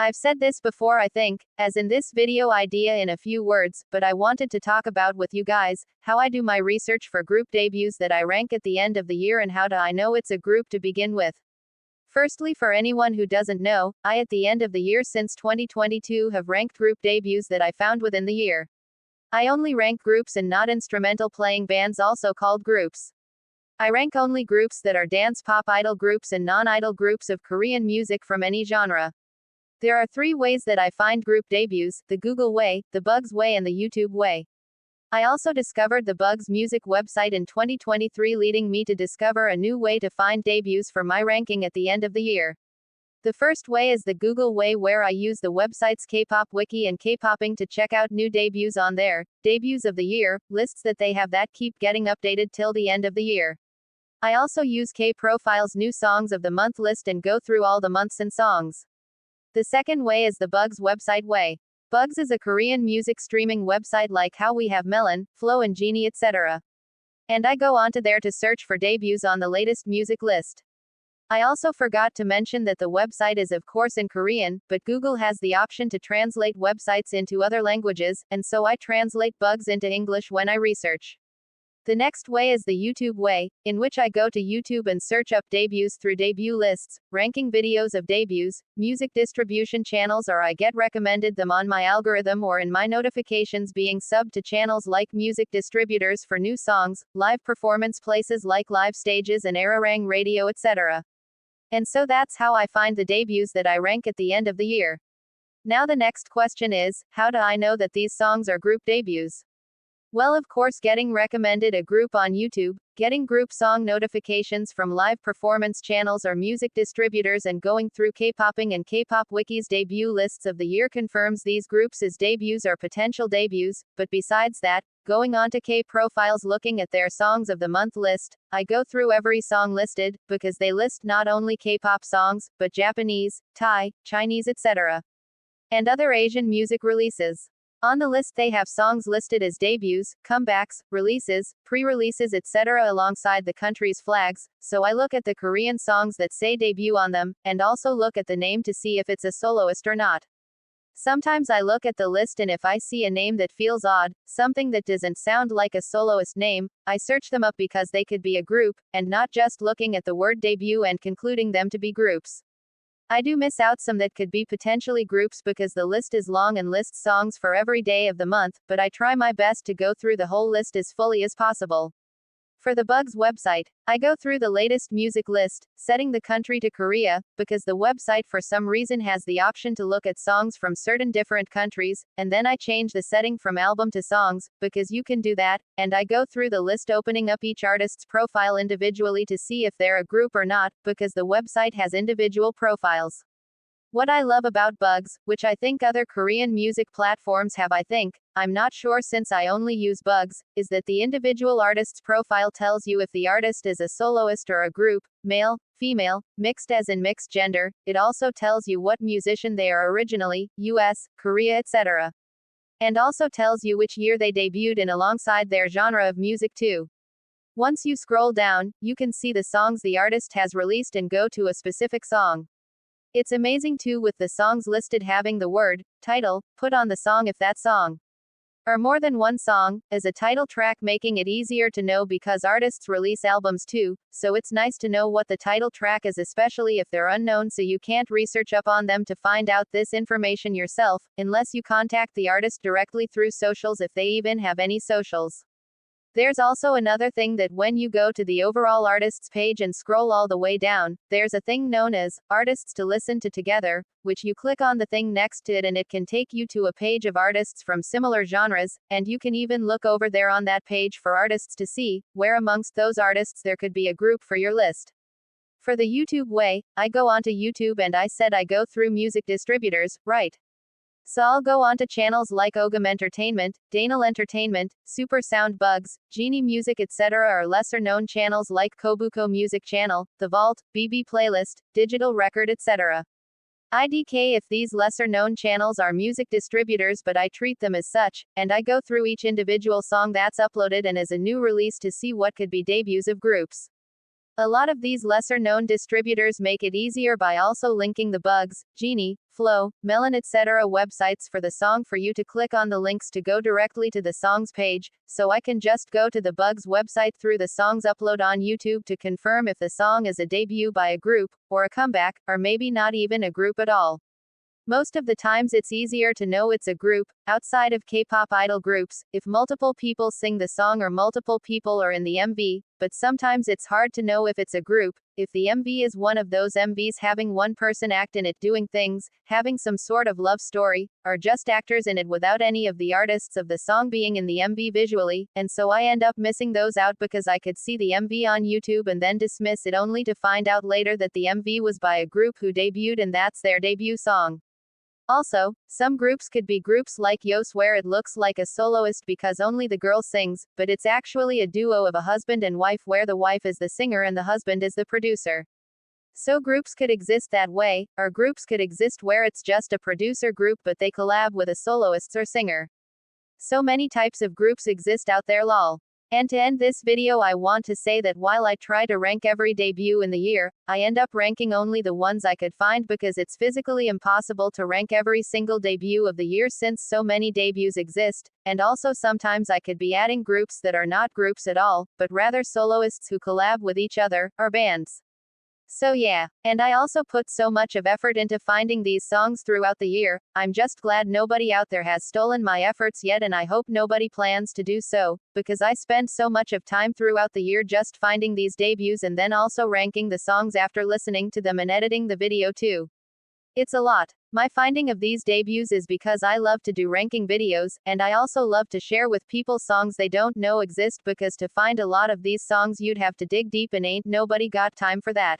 I've said this before, I think, as in this video idea in a few words, but I wanted to talk about with you guys, how I do my research for group debuts that I rank at the end of the year and how do I know it's a group to begin with. Firstly, for anyone who doesn't know, I at the end of the year since 2022 have ranked group debuts that I found within the year. I only rank groups and not instrumental playing bands, also called groups. I rank only groups that are dance pop idol groups and non-idol groups of Korean music from any genre. There are three ways that I find group debuts: the Google way, the Bugs way, and the YouTube way. I also discovered the Bugs Music website in 2023, leading me to discover a new way to find debuts for my ranking at the end of the year. The first way is the Google way, where I use the website's K-pop wiki and K-popping to check out new debuts on their debuts of the year lists that they have that keep getting updated till the end of the year. I also use K-Profile's new songs of the month list and go through all the months and songs. The second way is the Bugs website way. Bugs is a Korean music streaming website like how we have Melon, Flow and Genie, etc. And I go onto there to search for debuts on the latest music list. I also forgot to mention that the website is of course in Korean, but Google has the option to translate websites into other languages, and so I translate Bugs into English when I research. The next way is the YouTube way, in which I go to YouTube and search up debuts through debut lists, ranking videos of debuts, music distribution channels, or I get recommended them on my algorithm or in my notifications, being subbed to channels like music distributors for new songs, live performance places like live stages and Arirang radio, etc. And so that's how I find the debuts that I rank at the end of the year. Now the next question is, how do I know that these songs are group debuts? Well, of course, getting recommended a group on YouTube, getting group song notifications from live performance channels or music distributors, and going through K-popping and K-pop wiki's debut lists of the year confirms these groups as debuts or potential debuts. But besides that, going on to K-Profiles, looking at their songs of the month list, I go through every song listed, because they list not only K-pop songs, but Japanese, Thai, Chinese, etc. and other Asian music releases. On the list they have songs listed as debuts, comebacks, releases, pre-releases, etc. alongside the country's flags, so I look at the Korean songs that say debut on them, and also look at the name to see if it's a soloist or not. Sometimes I look at the list, and if I see a name that feels odd, something that doesn't sound like a soloist name, I search them up because they could be a group, and not just looking at the word debut and concluding them to be groups. I do miss out some that could be potentially groups because the list is long and lists songs for every day of the month, but I try my best to go through the whole list as fully as possible. For the Bugs website, I go through the latest music list, setting the country to Korea, because the website for some reason has the option to look at songs from certain different countries, and then I change the setting from album to songs, because you can do that, and I go through the list opening up each artist's profile individually to see if they're a group or not, because the website has individual profiles. What I love about Bugs, which I think other Korean music platforms have, I'm not sure since I only use Bugs, is that the individual artist's profile tells you if the artist is a soloist or a group, male, female, mixed as in mixed gender. It also tells you what musician they are originally, US, Korea, etc. And also tells you which year they debuted in alongside their genre of music too. Once you scroll down, you can see the songs the artist has released and go to a specific song. It's amazing too, with the songs listed having the word title put on the song if that song or more than one song is a title track, making it easier to know because artists release albums too, so it's nice to know what the title track is, especially if they're unknown, so you can't research up on them to find out this information yourself, unless you contact the artist directly through socials, if they even have any socials. There's also another thing, that when you go to the overall artists page and scroll all the way down, there's a thing known as artists to listen to together, which you click on the thing next to it and it can take you to a page of artists from similar genres, and you can even look over there on that page for artists to see where amongst those artists there could be a group for your list. For the YouTube way, I go onto YouTube and I said I go through music distributors, right? So I'll go onto channels like Ogum Entertainment, Danal Entertainment, Super Sound Bugs, Genie Music, etc., or lesser known channels like Kobuko Music Channel, The Vault, BB Playlist, Digital Record, etc. IDK if these lesser known channels are music distributors, but I treat them as such, and I go through each individual song that's uploaded and as a new release to see what could be debuts of groups. A lot of these lesser-known distributors make it easier by also linking the Bugs, Genie, Flow, Melon etc. websites for the song for you to click on the links to go directly to the song's page, so I can just go to the Bugs website through the song's upload on YouTube to confirm if the song is a debut by a group, or a comeback, or maybe not even a group at all. Most of the times it's easier to know it's a group, outside of K-pop idol groups, if multiple people sing the song or multiple people are in the MV, but sometimes it's hard to know if it's a group, if the MV is one of those MVs having one person act in it doing things, having some sort of love story, or just actors in it without any of the artists of the song being in the MV visually, and so I end up missing those out because I could see the MV on YouTube and then dismiss it only to find out later that the MV was by a group who debuted and that's their debut song. Also, some groups could be groups like Yos where it looks like a soloist because only the girl sings, but it's actually a duo of a husband and wife where the wife is the singer and the husband is the producer. So groups could exist that way, or groups could exist where it's just a producer group but they collab with a soloist or singer. So many types of groups exist out there lol. And to end this video I want to say that while I try to rank every debut in the year, I end up ranking only the ones I could find because it's physically impossible to rank every single debut of the year since so many debuts exist, and also sometimes I could be adding groups that are not groups at all, but rather soloists who collab with each other, or bands. So yeah, and I also put so much of effort into finding these songs throughout the year, I'm just glad nobody out there has stolen my efforts yet and I hope nobody plans to do so, because I spend so much of time throughout the year just finding these debuts and then also ranking the songs after listening to them and editing the video too. It's a lot. My finding of these debuts is because I love to do ranking videos, and I also love to share with people songs they don't know exist because to find a lot of these songs you'd have to dig deep and ain't nobody got time for that.